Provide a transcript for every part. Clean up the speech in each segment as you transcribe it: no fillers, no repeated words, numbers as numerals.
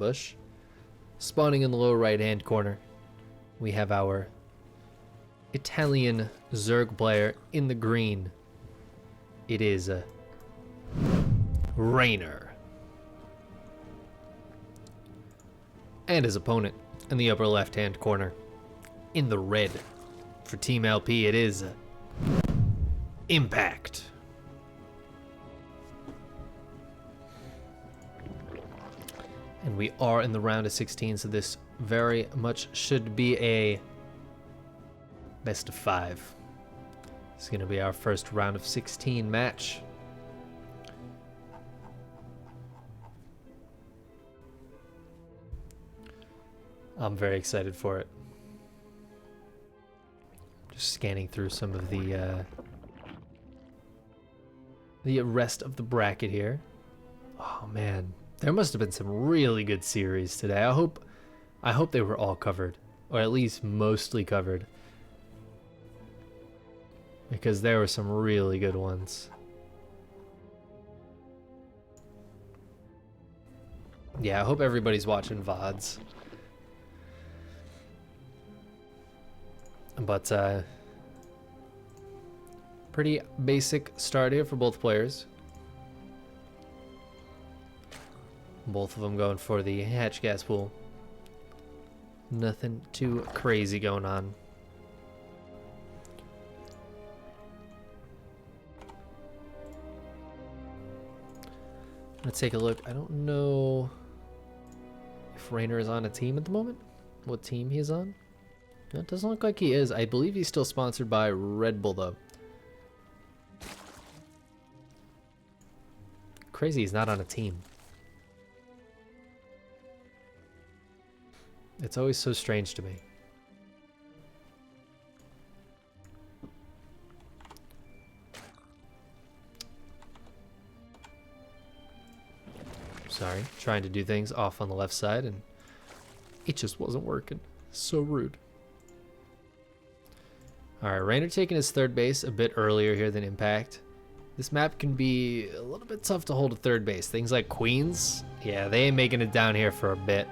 bush. Spawning in the lower right-hand corner, we have our Italian Zerg player in the green. It is Reynor. And his opponent in the upper left-hand corner, in the red, for Team LP, it is Impact. And we are in the round of 16, so this very much should be a best of 5. It's going to be our first round of 16 match. I'm very excited for it. Just scanning through some of the rest of the bracket here. Oh man, there must have been some really good series today. I hope they were all covered, or at least mostly covered, because there were some really good ones. Yeah, I hope everybody's watching VODs. But pretty basic start here for both players. Both of them going for the hatch gas pool. Nothing too crazy going on. Let's take a look. I don't know if Reynor is on a team at the moment. What team he is on? No, it doesn't look like he is. I believe he's still sponsored by Red Bull, though. Crazy he's not on a team. It's always so strange to me. Sorry, trying to do things off on the left side, and it just wasn't working. So rude. Alright, Reynor taking his third base a bit earlier here than Impact. This map can be a little bit tough to hold a third base. Things like Queens, yeah, they ain't making it down here for a bit.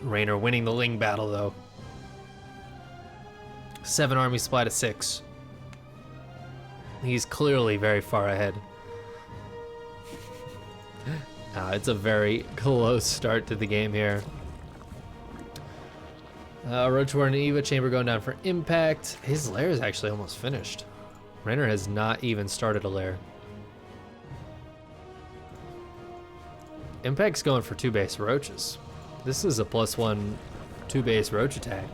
Reynor winning the Ling battle, though. 7 army supply to 6. He's clearly very far ahead. It's a very close start to the game here. Roach War and Eva Chamber going down for Impact. His lair is actually almost finished. Reynor has not even started a lair. Impact's going for 2 base roaches. This is a +1 2 base roach attack.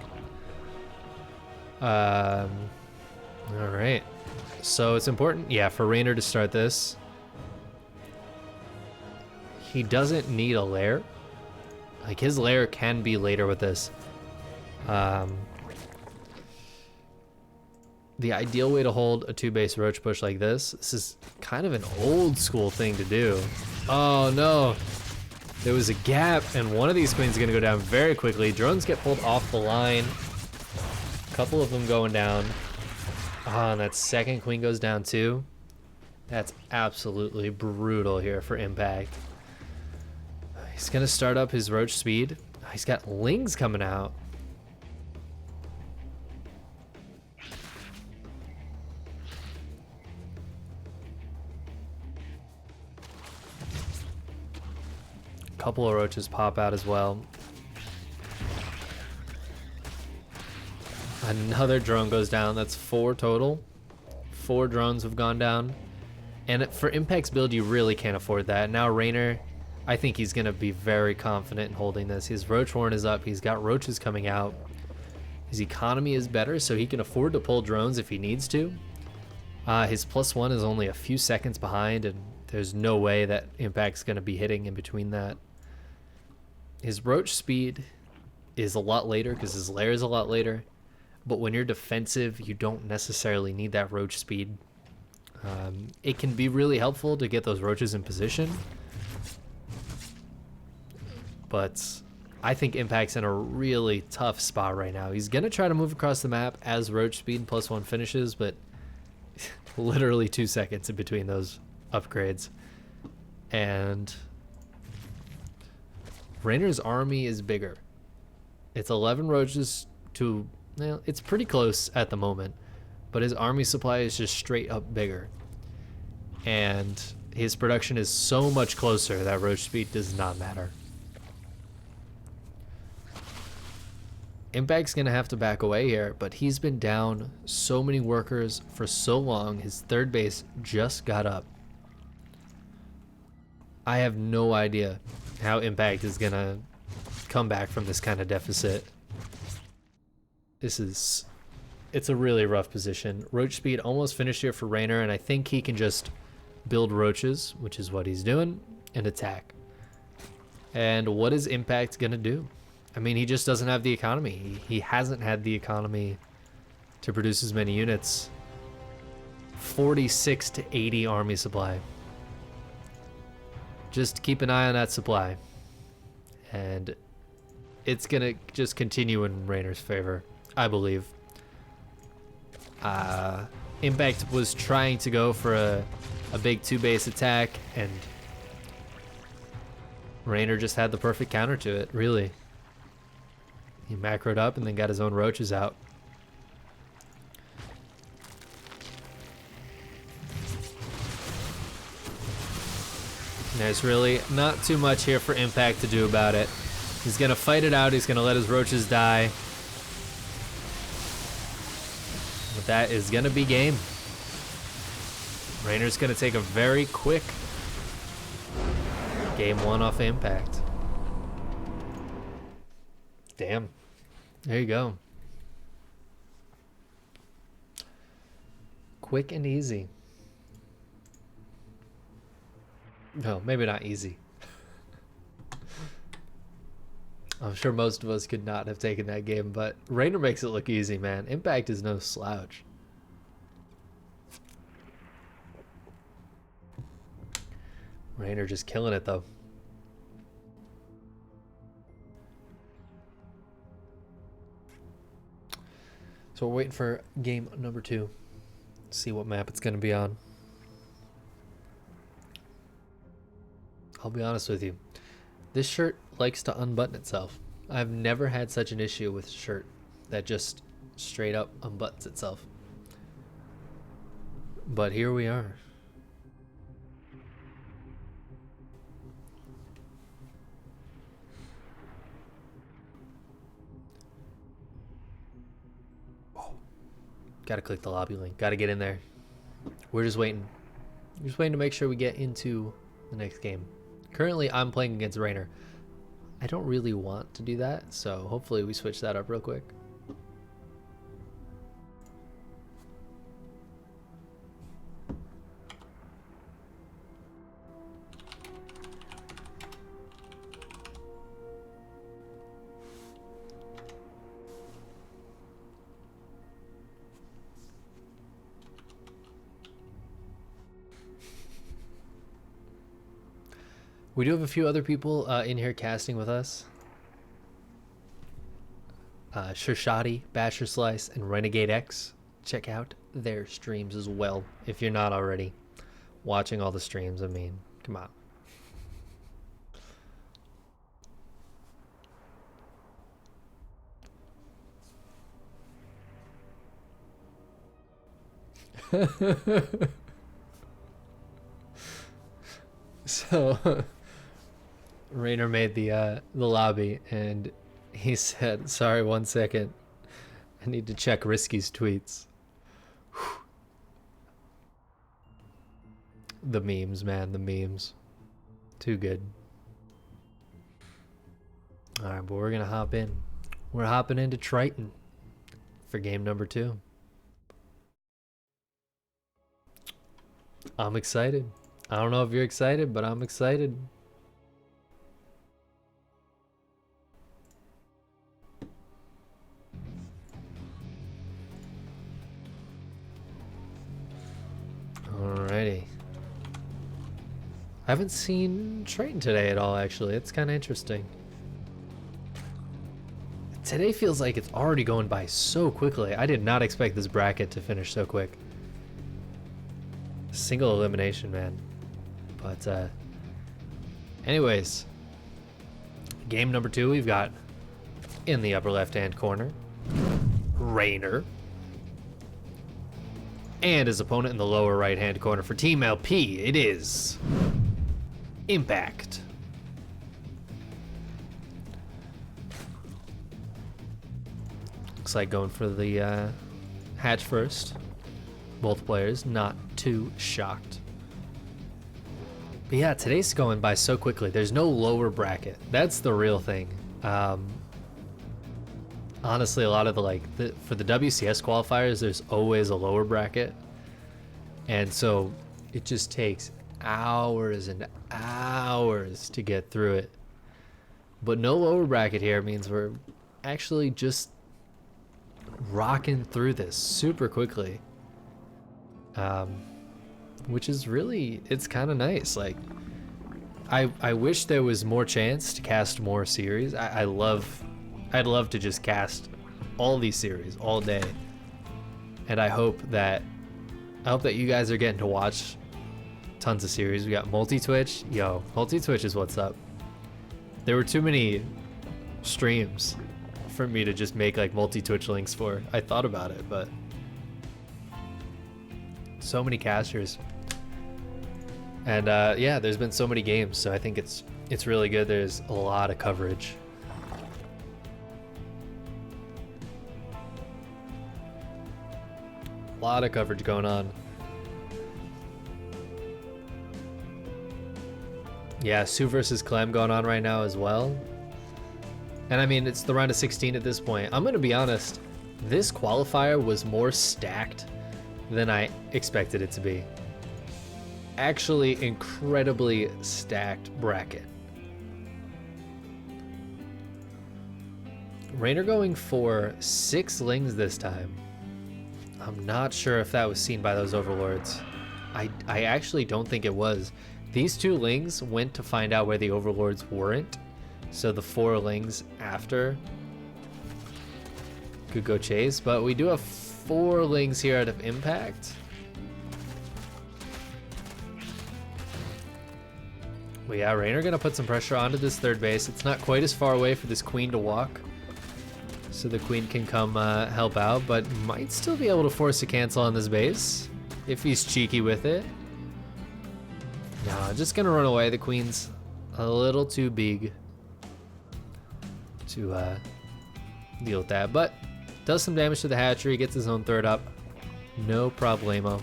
Alright. So it's important, yeah, for Reynor to start this. He doesn't need a lair. Like, his lair can be later with this. The ideal way to hold a 2 base roach push like this is kind of an old school thing to do. Oh no, there was a gap and one of these queens is gonna go down very quickly. Drones get pulled off the line. A couple of them going down. And that second queen goes down too. That's absolutely brutal here for Impact. He's gonna start up his roach speed. He's got Lings coming out. Couple of roaches pop out as well. Another drone goes down. That's 4 total. 4 drones have gone down. And for Impact's build, you really can't afford that. Now Reynor, I think he's going to be very confident in holding this. His roach horn is up. He's got roaches coming out. His economy is better, so he can afford to pull drones if he needs to. His +1 is only a few seconds behind, and there's no way that Impact's going to be hitting in between that. His roach speed is a lot later because his lair is a lot later. But when you're defensive, you don't necessarily need that roach speed. It can be really helpful to get those roaches in position. But I think Impact's in a really tough spot right now. He's going to try to move across the map as roach speed +1 finishes, but literally 2 seconds in between those upgrades. And Reynor's army is bigger. It's 11 roaches to, well, it's pretty close at the moment, but his army supply is just straight up bigger. And his production is so much closer that roach speed does not matter. Impact's gonna have to back away here, but he's been down so many workers for so long. His third base just got up. I have no idea how Impact is gonna come back from this kind of deficit. It's a really rough position. Roach speed almost finished here for Reynor, and I think he can just build roaches, which is what he's doing, and attack. And what is Impact gonna do? I mean, he just doesn't have the economy. He hasn't had the economy to produce as many units. 46 to 80 army supply. Just keep an eye on that supply. And it's gonna just continue in Reynor's favor, I believe. Impact was trying to go for a big 2-base attack, and Reynor just had the perfect counter to it, really. He macroed up and then got his own roaches out. There's really not too much here for Impact to do about it. He's gonna fight it out, he's gonna let his roaches die. But that is gonna be game. Reynor's gonna take a very quick game 1 off Impact. Damn. There you go. Quick and easy. No, maybe not easy. I'm sure most of us could not have taken that game, but Reynor makes it look easy, man. Impact is no slouch. Reynor just killing it, though. So we're waiting for game number 2. See what map it's going to be on. I'll be honest with you. This shirt likes to unbutton itself. I've never had such an issue with a shirt that just straight up unbuttons itself. But here we are. Gotta click the lobby link. Gotta get in there. We're just waiting. We're just waiting to make sure we get into the next game. Currently, I'm playing against Reynor. I don't really want to do that, so hopefully we switch that up real quick. We do have a few other people in here casting with us. Shirshadi, Basher Slice, and Renegade X. Check out their streams as well if you're not already watching all the streams. I mean, come on. So Reynor made the lobby, and he said, "Sorry, 1 second. I need to check Risky's tweets." Whew. The memes, man, the memes. Too good. All right, but we're gonna hop in. We're hopping into Triton for game number 2. I'm excited. I don't know if you're excited, but I'm excited. Alrighty. I haven't seen Triton today at all, actually. It's kind of interesting. Today feels like it's already going by so quickly. I did not expect this bracket to finish so quick. Single elimination, man. But anyways, game number 2 we've got in the upper left-hand corner, Reynor. And his opponent in the lower right-hand corner for Team LP, it is Impact. Looks like going for the hatch first. Both players not too shocked. But yeah, today's going by so quickly. There's no lower bracket. That's the real thing. Honestly, a lot of for the WCS qualifiers, there's always a lower bracket. And so it just takes hours and hours to get through it. But no lower bracket here means we're actually just rocking through this super quickly. Which is really, it's kind of nice. Like, I wish there was more chance to cast more series. I'd love to just cast all these series all day. And I hope that you guys are getting to watch tons of series. We got multi-twitch. Yo, multi-twitch is what's up. There were too many streams for me to just make like multi-twitch links for. I thought about it, but so many casters. And yeah, there's been so many games, so I think it's really good. There's a lot of coverage. A lot of coverage going on. Yeah, Sue versus Clem going on right now as well. And I mean, it's the round of 16 at this point. I'm gonna be honest, this qualifier was more stacked than I expected it to be. Actually, incredibly stacked bracket. Reynor going for 6 lings this time. I'm not sure if that was seen by those overlords. I actually don't think it was. These 2 lings went to find out where the overlords weren't. So the 4 lings after could go chase. But we do have 4 lings here out of Impact. Well, yeah, Reynor gonna put some pressure onto this third base. It's not quite as far away for this queen to walk, so the queen can come help out, but might still be able to force a cancel on this base if he's cheeky with it. No, just gonna run away. The queen's a little too big to deal with that, but does some damage to the hatchery, gets his own third up. No problemo.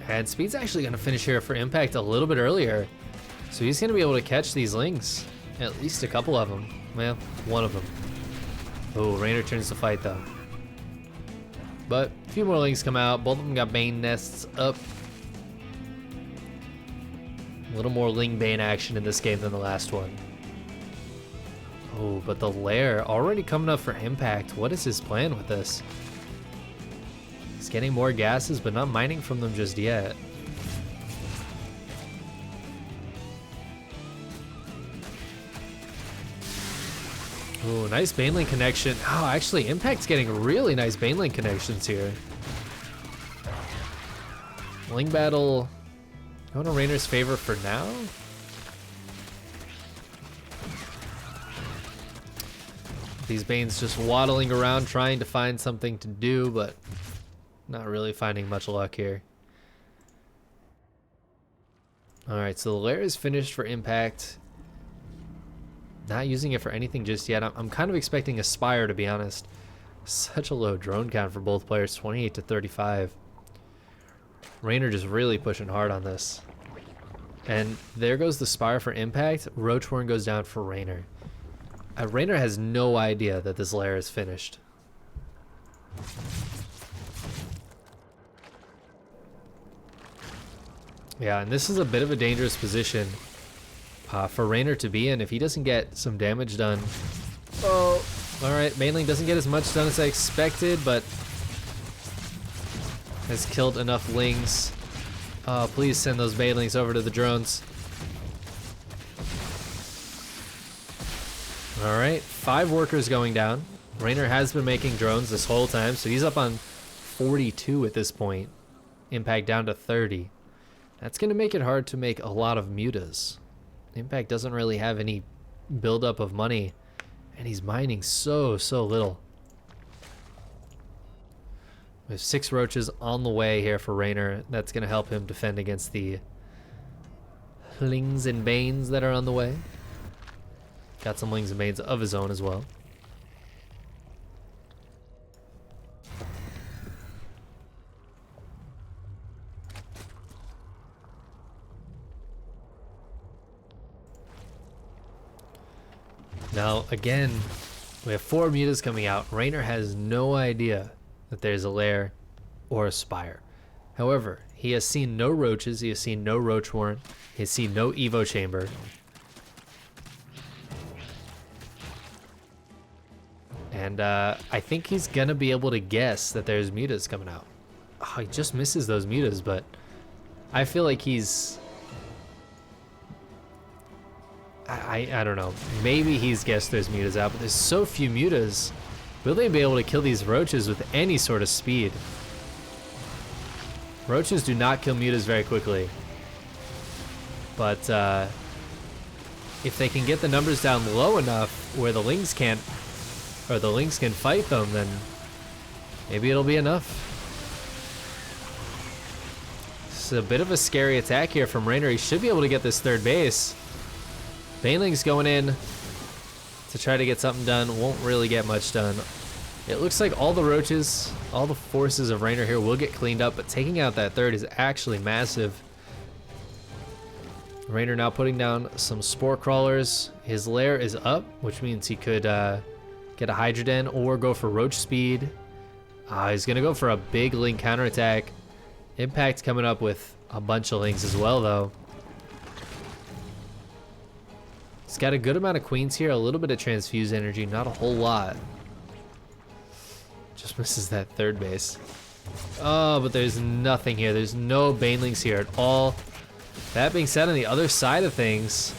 And Speed's actually going to finish here for Impact a little bit earlier. So he's going to be able to catch these lings. At least a couple of them. Well, one of them. Oh, Reynor turns the fight though. But a few more lings come out. Both of them got Bane nests up. A little more Ling Bane action in this game than the last one. Oh, but the lair already coming up for Impact. What is his plan with this? He's getting more gases, but not mining from them just yet. Oh, nice Banelink connection. Oh, actually, Impact's getting really nice Banelink connections here. Ling battle going to Reynor's favor for now. These Banes just waddling around trying to find something to do, but not really finding much luck here. Alright, so the lair is finished for Impact. Not using it for anything just yet. I'm kind of expecting a Spire, to be honest. Such a low drone count for both players, 28 to 35. Reynor just really pushing hard on this. And there goes the Spire for Impact. Roachhorn goes down for Reynor. Reynor has no idea that this lair is finished. Yeah, and this is a bit of a dangerous position for Reynor to be in if he doesn't get some damage done. Oh, all right. Banelink doesn't get as much done as I expected, but has killed enough lings. Please send those Banelings over to the drones. All right, 5 workers going down. Reynor has been making drones this whole time, so he's up on 42 at this point. Impact down to 30. That's going to make it hard to make a lot of mutas. Impact doesn't really have any buildup of money, and he's mining so little. We have 6 roaches on the way here for Reynor. That's going to help him defend against the Lings and Banes that are on the way. Got some Lings and Banes of his own as well. Now, again, we have 4 mutas coming out. Reynor has no idea that there's a lair or a spire. However, he has seen no roaches. He has seen no roach warren. He has seen no Evo chamber. And I think he's going to be able to guess that there's mutas coming out. Oh, he just misses those mutas, but I feel like he's... I don't know. Maybe he's guessed there's mutas out, but there's so few mutas. Will they be able to kill these roaches with any sort of speed? Roaches do not kill mutas very quickly. But if they can get the numbers down low enough where the Lings can't, or the Lings can fight them, then maybe it'll be enough. It's a bit of a scary attack here from Reynor. He should be able to get this third base. Baneling's going in to try to get something done. Won't really get much done. It looks like all the roaches, all the forces of Reynor here will get cleaned up, but taking out that third is actually massive. Reynor now putting down some spore crawlers. His lair is up, which means he could get a Hydra Den or go for roach speed. He's going to go for a big Ling counterattack. Impact coming up with a bunch of Lings as well, though. He's got a good amount of queens here, a little bit of transfuse energy, not a whole lot. Just misses that third base. Oh, but there's nothing here. There's no banelings here at all. That being said, on the other side of things,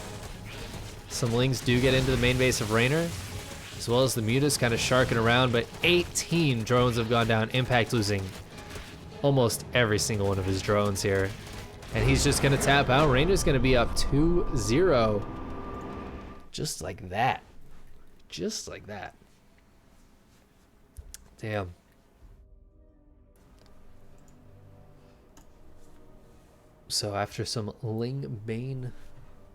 some Lings do get into the main base of Reynor, as well as the mutas kind of sharking around, but 18 drones have gone down. Impact losing almost every single one of his drones here. And he's just going to tap out. Reynor's going to be up 2-0. Just like that. Just like that. Damn. So after some Ling Bane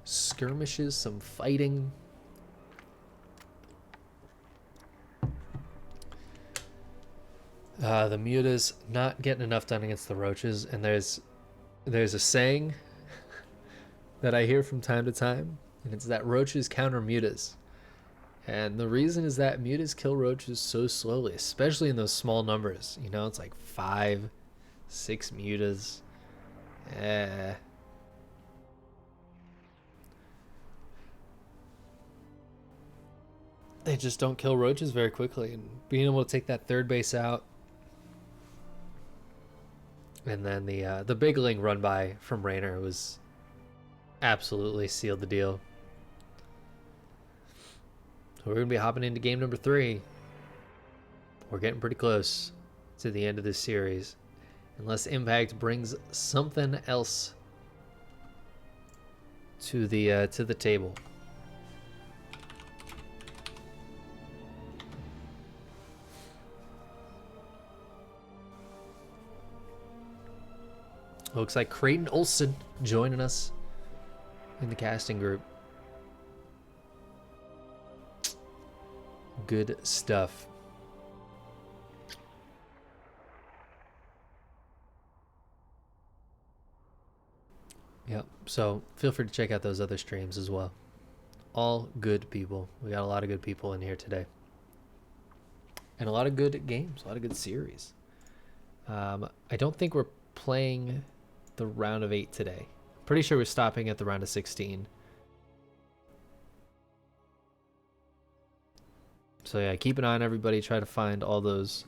skirmishes, some fighting, the mutas not getting enough done against the roaches, and there's a saying that I hear from time to time, and it's that roaches counter mutas. And the reason is that mutas kill roaches so slowly, especially in those small numbers. You know, it's like 5, 6 mutas. They just don't kill roaches very quickly, and being able to take that third base out, and then the big Ling run by from Reynor was absolutely sealed the deal. So we're gonna be hopping into game number 3. We're getting pretty close to the end of this series, unless Impact brings something else to the table. Looks like Creighton Olsen joining us in the casting group. Good stuff. Yep, so feel free to check out those other streams as well. All good people. We got a lot of good people in here today. And a lot of good games, a lot of good series. I don't think we're playing the round of 8 today. Pretty sure we're stopping at the round of 16. So yeah, keep an eye on everybody. Try to find all those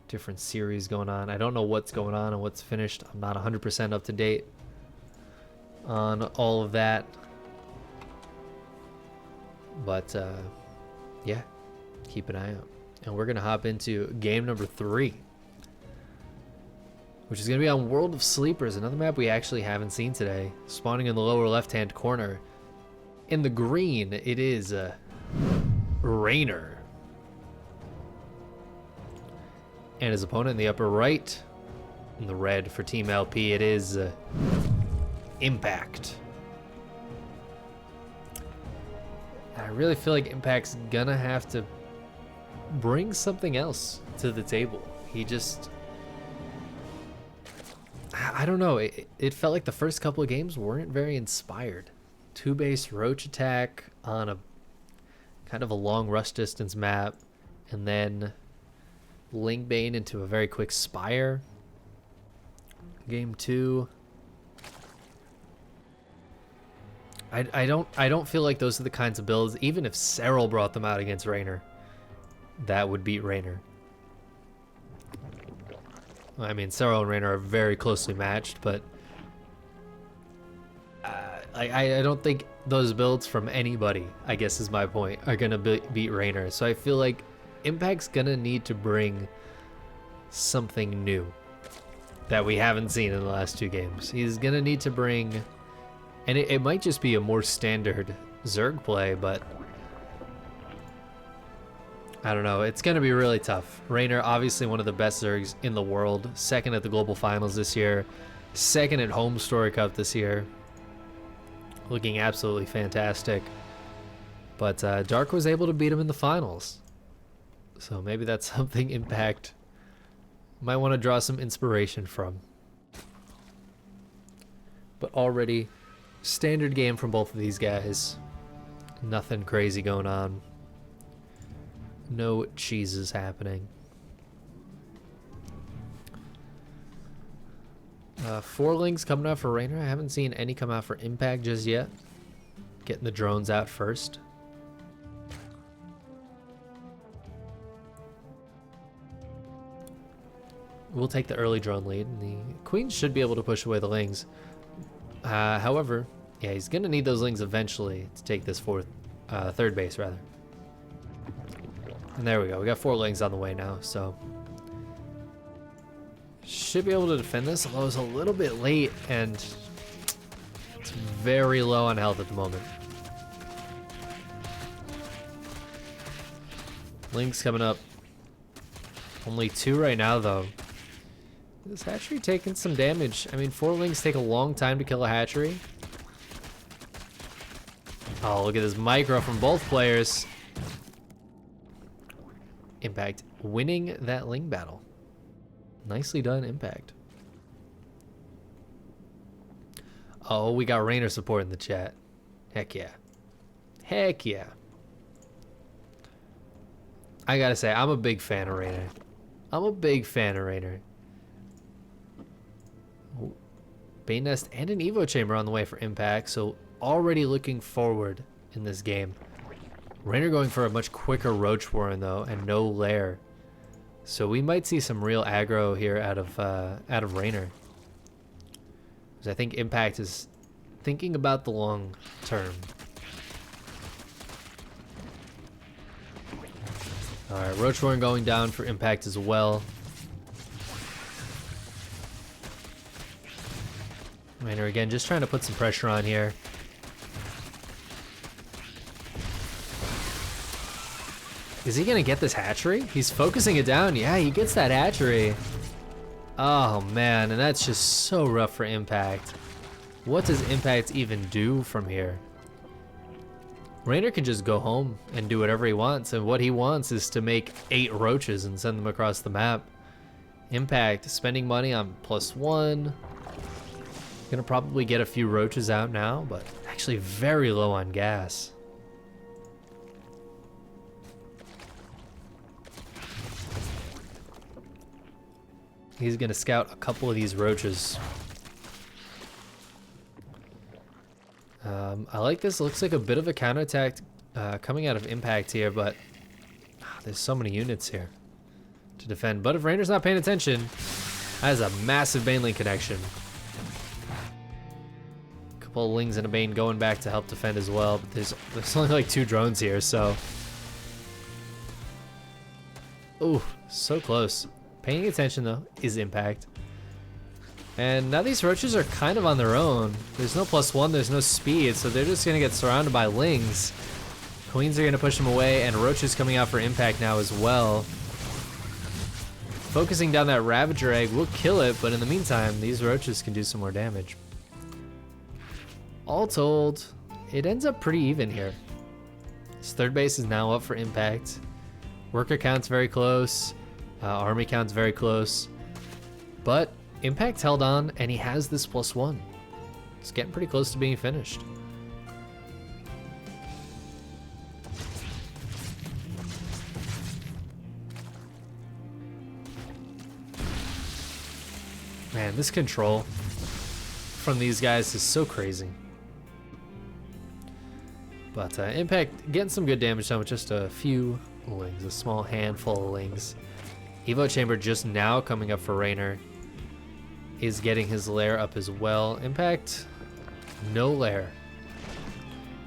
different series going on. I don't know what's going on and what's finished. I'm not 100% up to date on all of that. But yeah, keep an eye out. And we're going to hop into game number 3. which is going to be on World of Sleepers, another map we actually haven't seen today. Spawning in the lower left-hand corner. In the green, it is Reynor. And his opponent in the upper right, in the red for Team LP, it is Impact. I really feel like Impact's gonna have to bring something else to the table. He just... I don't know, it felt like the first couple of games weren't very inspired. Two-base Roach attack on a kind of a long rush distance map, and then Lingbane into a very quick Spire. Game 2. I don't feel like those are the kinds of builds, even if Serral brought them out against Reynor, that would beat Reynor. I mean, Serral and Reynor are very closely matched, but I don't think those builds from anybody, I guess is my point, are going to beat Reynor. So I feel like Impact's going to need to bring something new that we haven't seen in the last 2 games. He's going to need to bring, and it might just be a more standard Zerg play, but I don't know. It's going to be really tough. Reynor, obviously one of the best Zergs in the world. 2nd at the Global Finals this year. 2nd at Home Story Cup this year. Looking absolutely fantastic. But Dark was able to beat him in the finals. So maybe that's something Impact might want to draw some inspiration from. But already, standard game from both of these guys. Nothing crazy going on. No cheeses happening. 4 links coming out for Reynor. I haven't seen any come out for Impact just yet. Getting the drones out first. We'll take the early drone lead. And the Queen should be able to push away the lings. However, yeah, he's going to need those lings eventually to take this 3rd base, rather. And there we go. We got 4 lings on the way now, so should be able to defend this, although it's a little bit late and it's very low on health at the moment. Lings coming up. Only 2 right now, though. This hatchery taking some damage. I mean, 4 lings take a long time to kill a hatchery. Oh, look at this micro from both players. Impact winning that ling battle. Nicely done, Impact. Oh, we got Reynor support in the chat. Heck yeah. Heck yeah. I gotta say, I'm a big fan of Reynor. I'm a big fan of Reynor. Bane Nest and an Evo Chamber on the way for Impact, so already looking forward in this game. Reynor going for a much quicker Roach Warren though, and no lair. So we might see some real aggro here out of Reynor. Because I think Impact is thinking about the long term. Alright, Roach Warren going down for Impact as well. Reynor again, just trying to put some pressure on here. Is he gonna get this hatchery? He's focusing it down. Yeah, he gets that hatchery. Oh man, and that's just so rough for Impact. What does Impact even do from here? Reynor can just go home and do whatever he wants, and what he wants is to make 8 roaches and send them across the map. Impact spending money on +1. Gonna probably get a few roaches out now, but actually very low on gas. He's gonna scout a couple of these roaches. I like this. Looks like a bit of a counterattack coming out of Impact here, but there's so many units here to defend. But if Reynor's not paying attention, that is a massive Banelink connection. A couple of Lings and a Bane going back to help defend as well, but there's only like 2 drones here, so. Ooh, so close. Paying attention though is Impact. And now these roaches are kind of on their own. There's no +1, there's no speed, so they're just gonna get surrounded by lings. Queens are gonna push them away, and roaches coming out for impact now as well. Focusing down that Ravager egg will kill it, but in the meantime, these roaches can do some more damage. All told, it ends up pretty even here. His third base is now up for impact. Worker count's very close. Army count's very close. But impact held on, and he has this +1. It's getting pretty close to being finished. Man, this control from these guys is so crazy. But impact getting some good damage done with just a few lings, a small handful of lings. Evo Chamber just now coming up for Reynor is getting his lair up as well. Impact, no lair.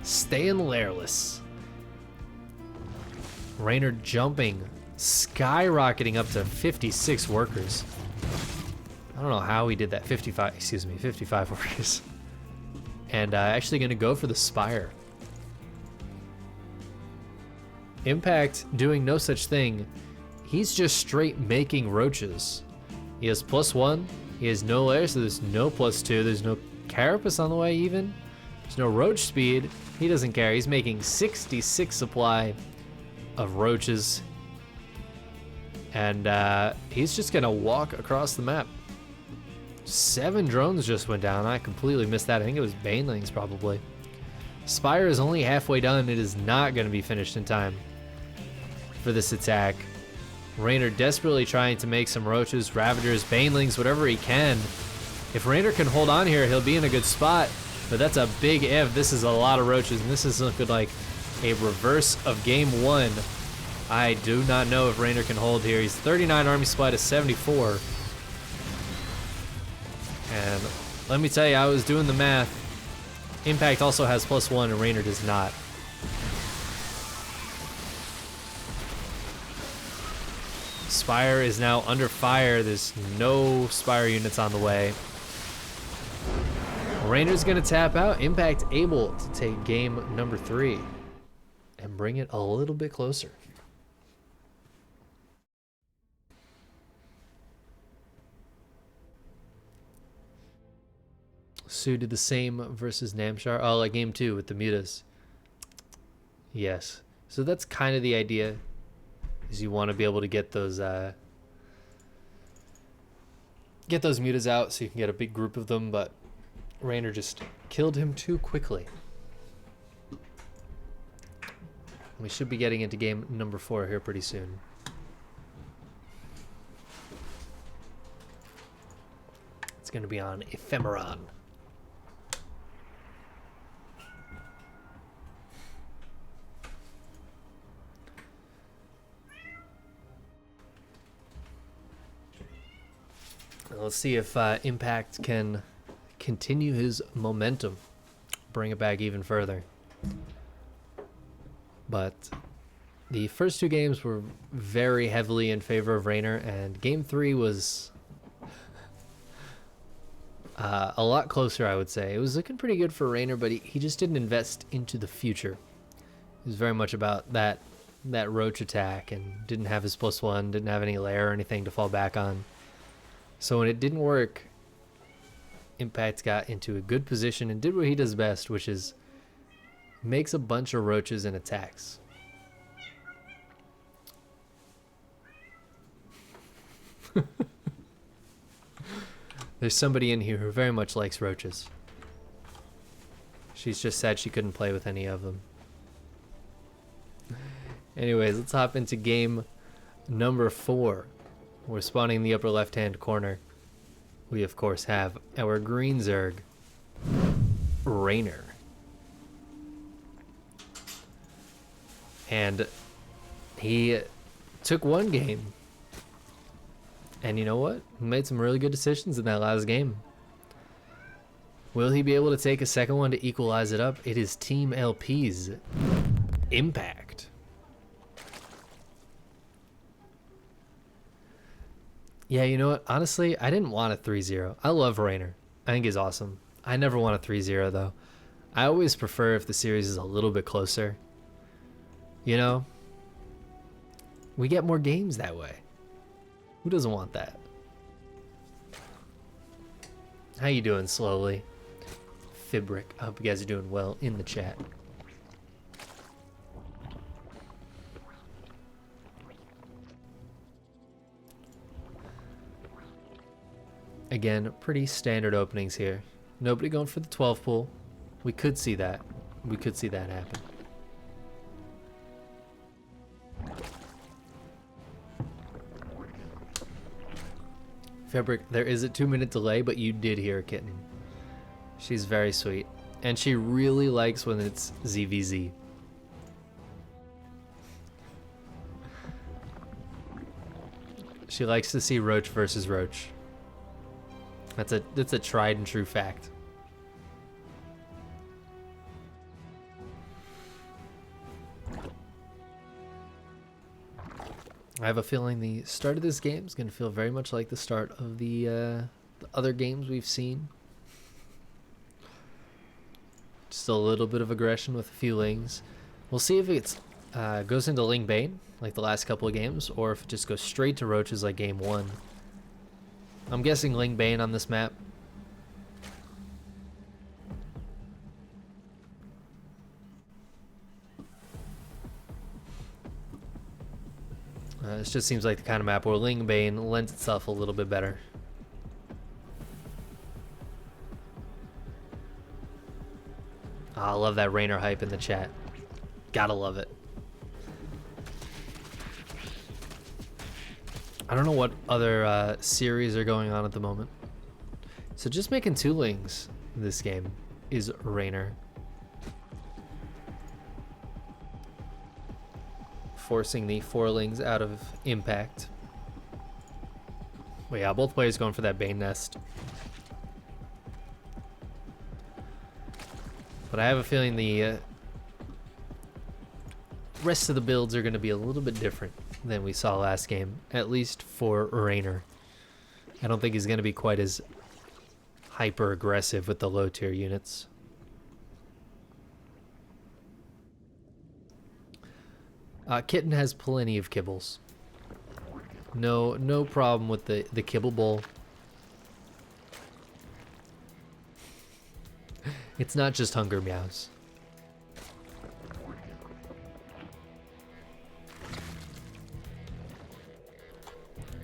Staying lairless. Reynor jumping, skyrocketing up to 56 workers. I don't know how he did that. 55 workers. And actually gonna go for the Spire. Impact doing no such thing. He's just straight making roaches. He has +1. He has no lair, so there's no +2. There's no carapace on the way even. There's no roach speed. He doesn't care. He's making 66 supply of roaches. And he's just gonna walk across the map. 7 drones just went down. I completely missed that. I think it was Banelings probably. Spire is only halfway done. It is not going to be finished in time for this attack. Reynor desperately trying to make some roaches, Ravagers, Banelings, whatever he can. If Reynor can hold on here, he'll be in a good spot. But that's a big if. This is a lot of roaches, and this is looking like a reverse of game 1. I do not know if Reynor can hold here. He's 39 army supply to 74. And let me tell you, I was doing the math. Impact also has +1 and Reynor does not. Spire is now under fire. There's no Spire units on the way. Reynor's gonna tap out. Impact able to take game number 3 and bring it a little bit closer. Sue did the same versus Namshar. Oh, like game 2 with the mutas. Yes. So that's kind of the idea. Is you want to be able to get those mutas out so you can get a big group of them, but Reynor just killed him too quickly. We should be getting into game number 4 here pretty soon. It's going to be on Ephemeron. Let's see if Impact can continue his momentum, bring it back even further. But the first 2 games were very heavily in favor of Reynor, and game 3 was a lot closer, I would say. It was looking pretty good for Reynor, but he just didn't invest into the future. It was very much about that roach attack, and didn't have his +1, didn't have any lair or anything to fall back on. So when it didn't work, Impact got into a good position and did what he does best, which is makes a bunch of roaches and attacks. There's somebody in here who very much likes roaches. She's just sad she couldn't play with any of them. Anyways, let's hop into game number 4. We're spawning in the upper left-hand corner. We, of course, have our green Zerg, Reynor. And he took 1 game. And you know what? He made some really good decisions in that last game. Will he be able to take a second one to equalize it up? It is Team LP's Impact. Yeah, you know what? Honestly, I didn't want a 3-0. I love Reynor. I think he's awesome. I never want a 3-0 though. I always prefer if the series is a little bit closer. You know? We get more games that way. Who doesn't want that? How you doing, Slowly? Fibric. I hope you guys are doing well in the chat. Again, pretty standard openings here. Nobody going for the 12 pool. We could see that. We could see that happen. Fabric, there is a 2-minute delay, but you did hear a kitten. She's very sweet. And she really likes when it's ZVZ. She likes to see Roach versus Roach. That's a tried and true fact. I have a feeling the start of this game is going to feel very much like the start of the other games we've seen. Just a little bit of aggression with a few Lings. We'll see if it goes into Ling Bane like the last couple of games, or if it just goes straight to Roaches like game 1. I'm guessing Ling Bane on this map. This just seems like the kind of map where Ling Bane lends itself a little bit better. I love that Reynor hype in the chat. Gotta love it. I don't know what other series are going on at the moment. So just making 2 Lings this game is Reynor. Forcing the 4 Lings out of impact. Well, yeah, both players going for that Bane Nest. But I have a feeling the rest of the builds are going to be a little bit different than we saw last game, at least for Reynor. I don't think he's going to be quite as hyper aggressive with the low tier units. Kitten has plenty of kibbles. No problem with the kibble bowl. It's not just hunger meows.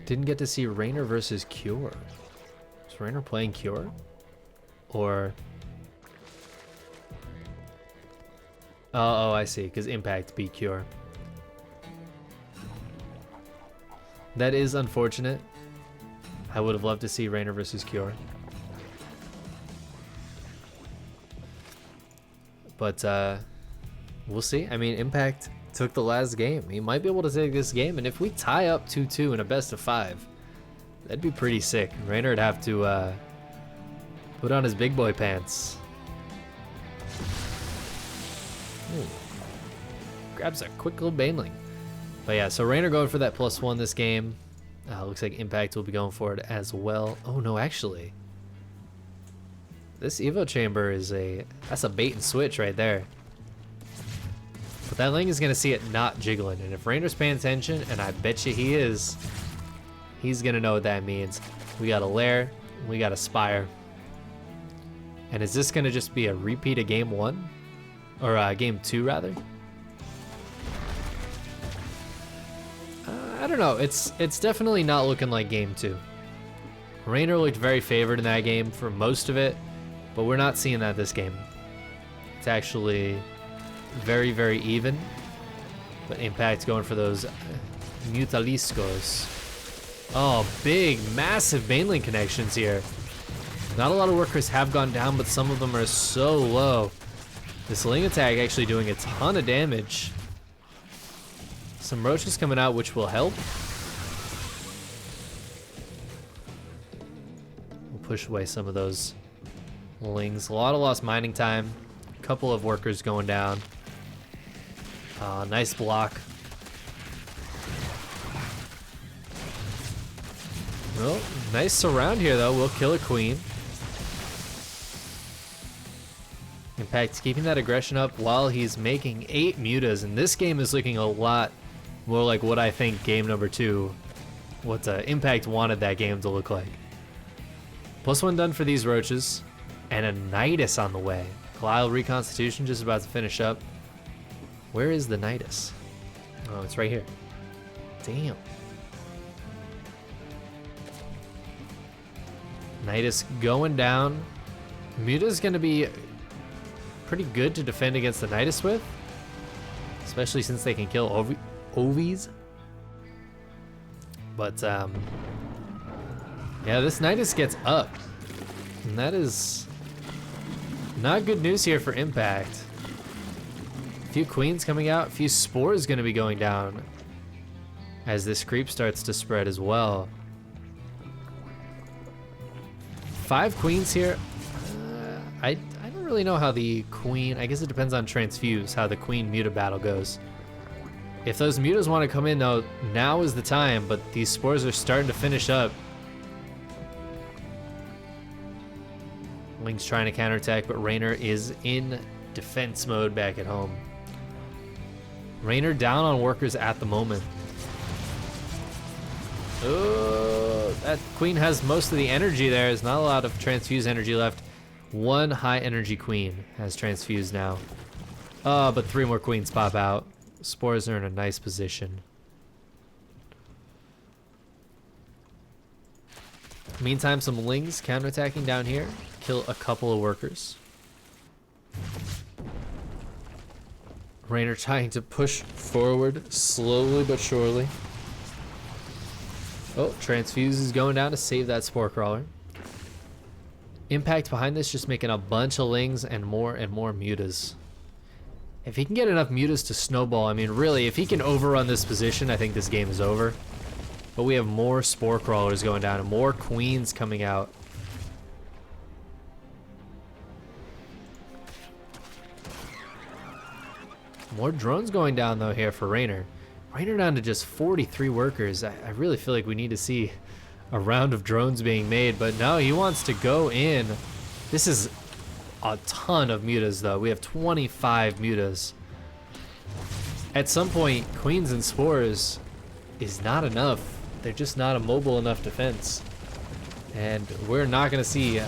Didn't get to see Reynor versus Cure. Is Reynor playing Cure? Or... Oh, I see, because Impact beat Cure. That is unfortunate. I would have loved to see Reynor versus Cure. But we'll see. I mean, Impact took the last game. He might be able to take this game, and if we tie up 2-2 in a best of 5, that'd be pretty sick. Reynor would have to put on his big boy pants. Ooh. Grabs a quick little Baneling. But yeah, so Reynor going for that +1 this game. Looks like Impact will be going for it as well. Oh no, actually. This Evo Chamber is that's a bait and switch right there. But that Ling is going to see it not jiggling. And if Reynor's paying attention, and I bet you he is, he's going to know what that means. We got a Lair, we got a Spire. And is this going to just be a repeat of game 1? Or game 2, rather? I don't know. It's definitely not looking like game 2. Reynor looked very favored in that game for most of it, but we're not seeing that this game. It's actually very, very even. But Impact's going for those Mutaliscos. Oh, big, massive Baneling connections here. Not a lot of workers have gone down, but some of them are so low. This Ling attack actually doing a ton of damage. Some roaches coming out, which will help. We'll push away some of those Lings. A lot of lost mining time. A couple of workers going down. Nice block. Oh, nice surround here though. We'll kill a queen. Impact keeping that aggression up while he's making 8 mutas, and this game is looking a lot more like what I think game number 2, what Impact wanted that game to look like. +1 done for these roaches, and a Nidus on the way. Glial Reconstitution just about to finish up. Where is the Nidus? Oh, it's right here. Damn. Nidus going down. Muta's gonna be pretty good to defend against the Nidus with, especially since they can kill Ovies. But yeah, this Nidus gets up, and that is not good news here for Impact. A few queens coming out, a few spores going to be going down as this creep starts to spread as well. 5 queens here. I don't really know how the queen, I guess it depends on Transfuse, how the queen muta battle goes. If those mutas want to come in, though, now is the time, but these spores are starting to finish up. Link's trying to counterattack, but Reynor is in defense mode back at home. Reynor down on workers at the moment. Oh, that queen has most of the energy there. There's not a lot of transfuse energy left. 1 high energy queen has transfused now. But 3 more queens pop out. Spores are in a nice position. Meantime, some Lings counterattacking down here. Kill a couple of workers. Reynor trying to push forward slowly but surely. Oh, Transfuse is going down to save that Spore Crawler. Impact behind this just making a bunch of Lings and more mutas. If he can get enough mutas to snowball, I mean, really, if he can overrun this position, I think this game is over. But we have more Spore Crawlers going down and more queens coming out. More drones going down, though, here for Reynor. Reynor down to just 43 workers. I really feel like we need to see a round of drones being made, but no, he wants to go in. This is a ton of mutas, though. We have 25 mutas. At some point, queens and spores is not enough. They're just not a mobile enough defense. And we're not going to see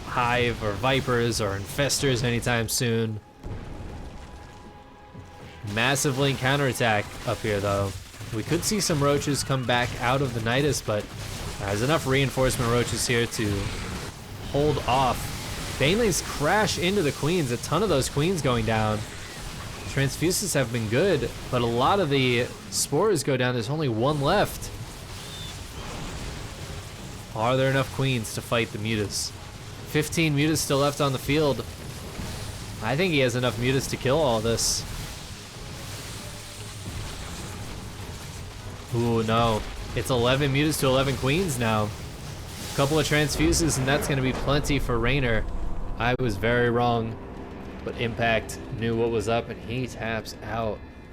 Hive or Vipers or Infestors anytime soon. Massive Link counterattack up here, though. We could see some roaches come back out of the Nidus, but there's enough reinforcement roaches here to hold off. Banelings crash into the queens. A ton of those queens going down. Transfuses have been good, but a lot of the spores go down. There's only 1 left. Are there enough queens to fight the mutas? 15 mutas still left on the field. I think he has enough mutas to kill all this. Ooh, no. It's 11 mutas to 11 queens now. A couple of transfuses, and that's going to be plenty for Reynor. I was very wrong, but Impact knew what was up, and he taps out.